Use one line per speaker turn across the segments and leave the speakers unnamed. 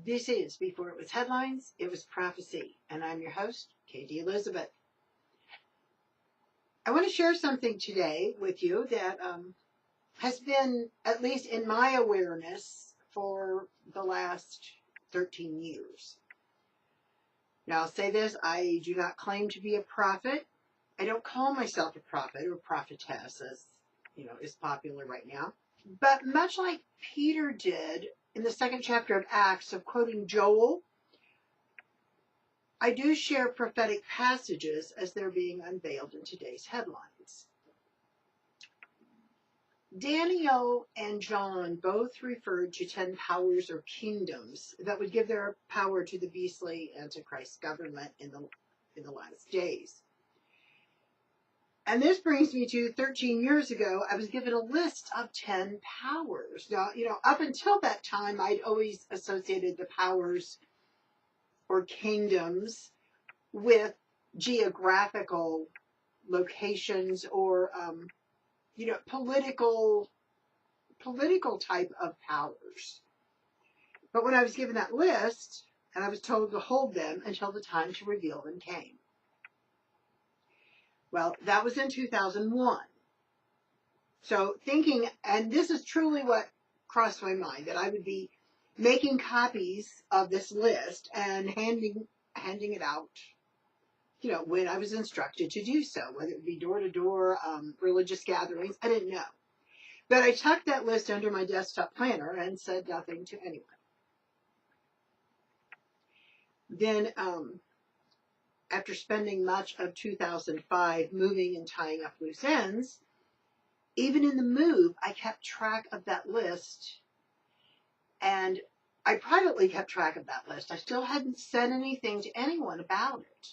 This is Before It Was Headlines, It Was Prophecy, and I'm your host, Katie Elizabeth. I want to share something today with you that has been, at least in my awareness, for the last 13 years. Now, I'll say this, I do not claim to be a prophet. I don't call myself a prophet or prophetess, as is popular right now. But much like Peter did in the second chapter of Acts of quoting Joel, I do share prophetic passages as they're being unveiled in today's headlines. Daniel and John both referred to 10 powers or kingdoms that would give their power to the beastly Antichrist government in the last days. And this brings me to 13 years ago, I was given a list of 10 powers. Now, up until that time, I'd always associated the powers or kingdoms with geographical locations or, political type of powers. But when I was given that list, and I was told to hold them until the time to reveal them came. Well, that was in 2001. So thinking, and this is truly what crossed my mind, that I would be making copies of this list and handing it out, when I was instructed to do so, whether it be door-to-door, religious gatherings, I didn't know. But I tucked that list under my desktop planner and said nothing to anyone. Then, after spending much of 2005 moving and tying up loose ends, even in the move, I kept track of that list, and I privately kept track of that list. I still hadn't said anything to anyone about it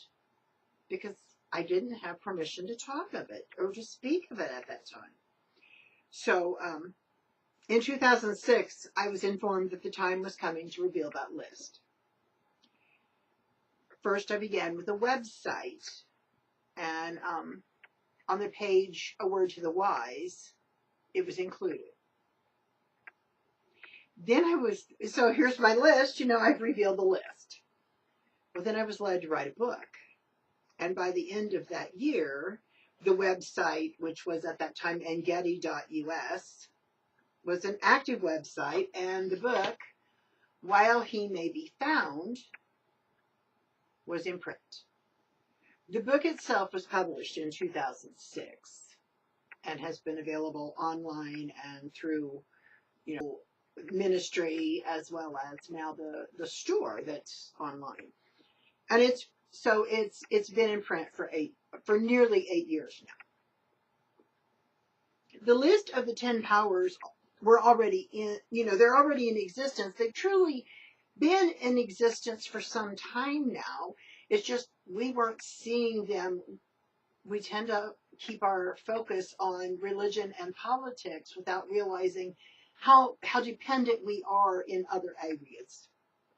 because I didn't have permission to talk of it or to speak of it at that time. So in 2006, I was informed that the time was coming to reveal that list. First, I began with a website, and on the page, A Word to the Wise, it was included. Then so here's my list, I've revealed the list. Well, then I was led to write a book. And by the end of that year, the website, which was at that time Engedi.us, was an active website, and the book, While He May Be Found, was in print. The book itself was published in 2006 and has been available online and through, ministry, as well as now the store that's online. And it's been in print for nearly 8 years now. The list of the 10 powers were already they're already in existence. They've truly been in existence for some time now. It's just we weren't seeing them. We tend to keep our focus on religion and politics without realizing how dependent we are in other areas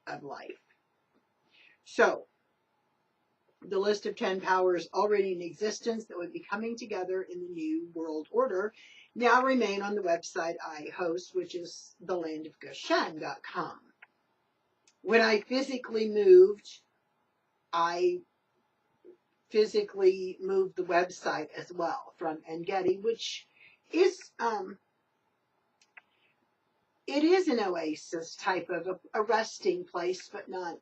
of life. So, the list of 10 powers already in existence that would be coming together in the new world order now remain on the website I host, which is thelandofgoshen.com. When I physically moved, I physically moved the website as well from Engedi, which is it is an oasis type of a resting place, but not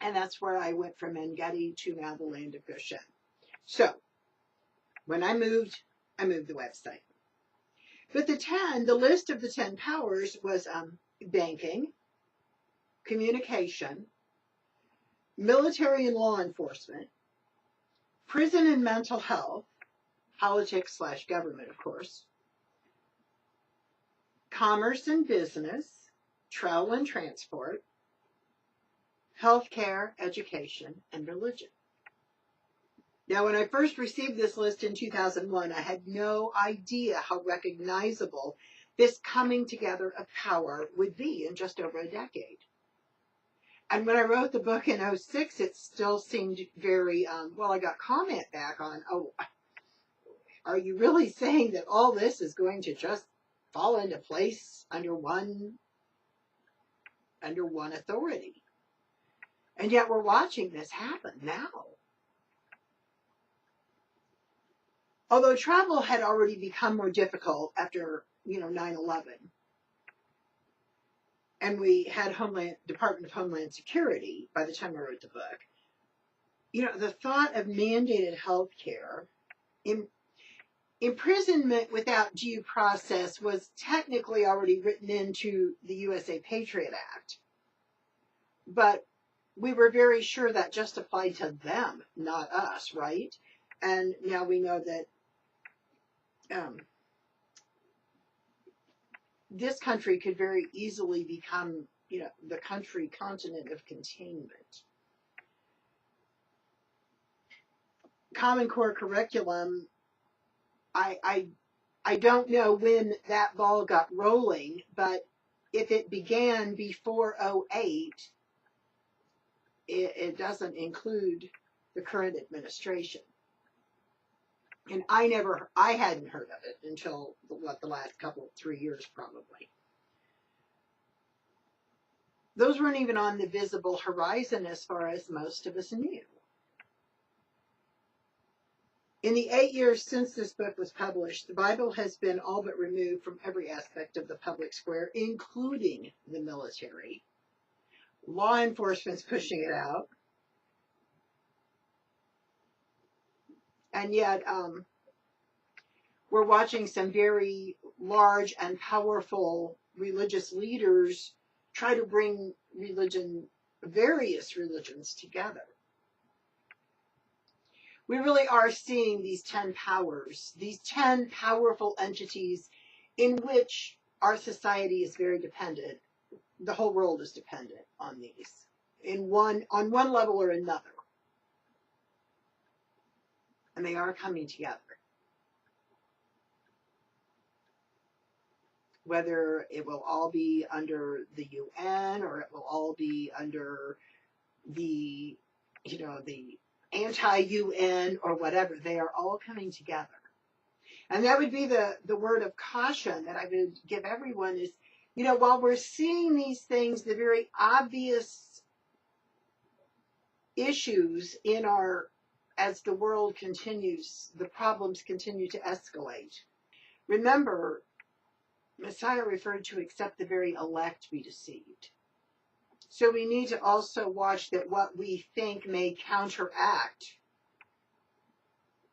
and that's where I went from Engedi to now the Land of Goshen. So when I moved the website. But the list of the 10 powers was banking, communication, military and law enforcement, prison and mental health, politics/government, of course, commerce and business, travel and transport, healthcare, education, and religion. Now, when I first received this list in 2001, I had no idea how recognizable this coming together of power would be in just over a decade. And when I wrote the book in 2006, it still seemed very, I got comment back on, are you really saying that all this is going to just fall into place under one under one authority. And yet we're watching this happen now. Although travel had already become more difficult after, 9/11, and we had Department of Homeland Security by the time I wrote the book, the thought of mandated health care, imprisonment without due process was technically already written into the USA Patriot Act. But we were very sure that just applied to them, not us, right? And now we know that this country could very easily become, the continent of containment. Common Core curriculum, I don't know when that ball got rolling, but if it began before 2008, it doesn't include the current administration. And I hadn't heard of it until the last 3 years probably. Those weren't even on the visible horizon as far as most of us knew. In the 8 years since this book was published, the Bible has been all but removed from every aspect of the public square, including the military. Law enforcement's pushing it out. And yet, we're watching some very large and powerful religious leaders try to bring various religions together. We really are seeing these 10 powers, these 10 powerful entities in which our society is very dependent. The whole world is dependent on these on one level or another. And they are coming together. Whether it will all be under the UN or it will all be under the, the anti-UN or whatever, they are all coming together. And that would be the word of caution that I would give everyone is, while we're seeing these things, the very obvious issues as the world continues, the problems continue to escalate. Remember, Messiah referred to except the very elect be deceived. So we need to also watch that what we think may counteract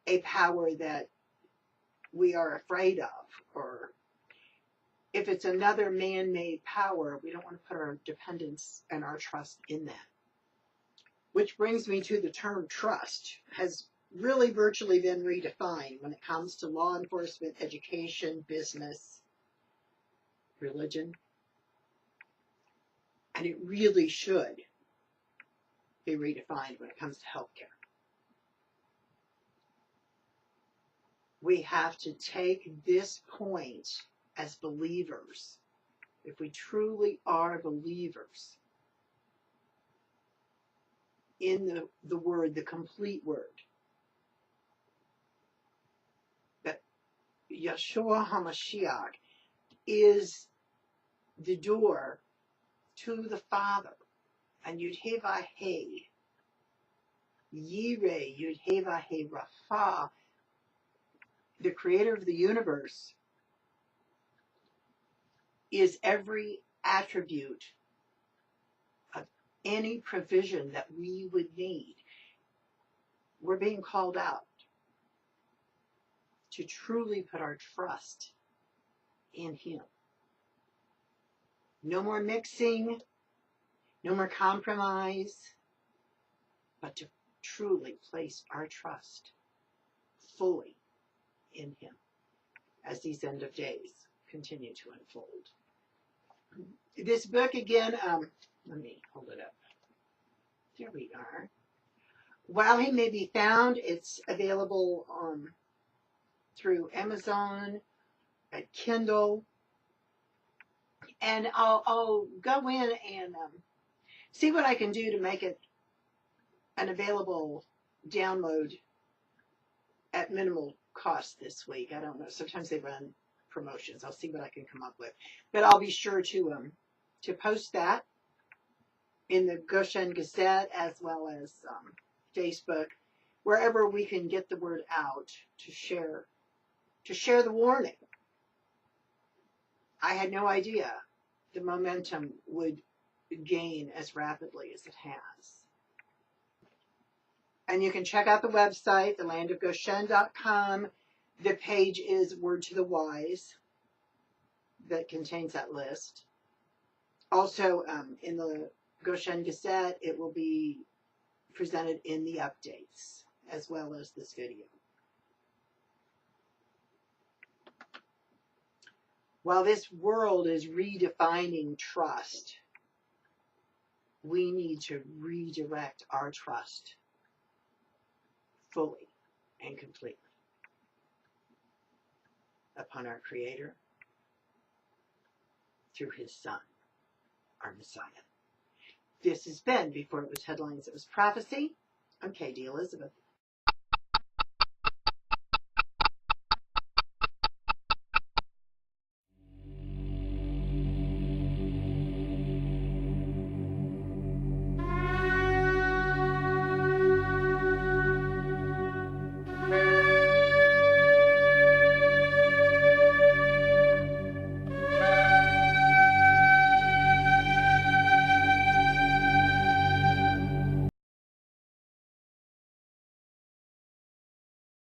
a power that we are afraid of, or if it's another man-made power, we don't want to put our dependence and our trust in that. Which brings me to the term trust has really virtually been redefined when it comes to law enforcement, education, business, religion. And it really should be redefined when it comes to healthcare. We have to take this point as believers, if we truly are believers in the word, the complete word, that Yeshua HaMashiach is the door to the Father. And Yud-Heh-Vah-Heh, Yireh, Yud-Heh-Vah-Heh, Rapha, the creator of the universe, is every attribute of any provision that we would need. We're being called out to truly put our trust in Him. No more mixing, no more compromise, but to truly place our trust fully in Him as these end of days continue to unfold. This book again, let me hold it up. There we are. While He May Be Found, it's available through Amazon, at Kindle, and I'll go in and see what I can do to make it an available download at minimal cost this week. I don't know. Sometimes they run promotions. I'll see what I can come up with, but I'll be sure to post that. in the Goshen Gazette as well as Facebook, wherever we can get the word out to share the warning. I had no idea the momentum would gain as rapidly as it has. And you can check out the website, thelandofgoshen.com. The page is Word to the Wise that contains that list. Also, in the Goshen Gazette, it will be presented in the updates as well as this video. While this world is redefining trust, we need to redirect our trust fully and completely upon our Creator through His Son, our Messiah. This has been Before It Was Headlines, It Was Prophecy. I'm Katie Elizabeth.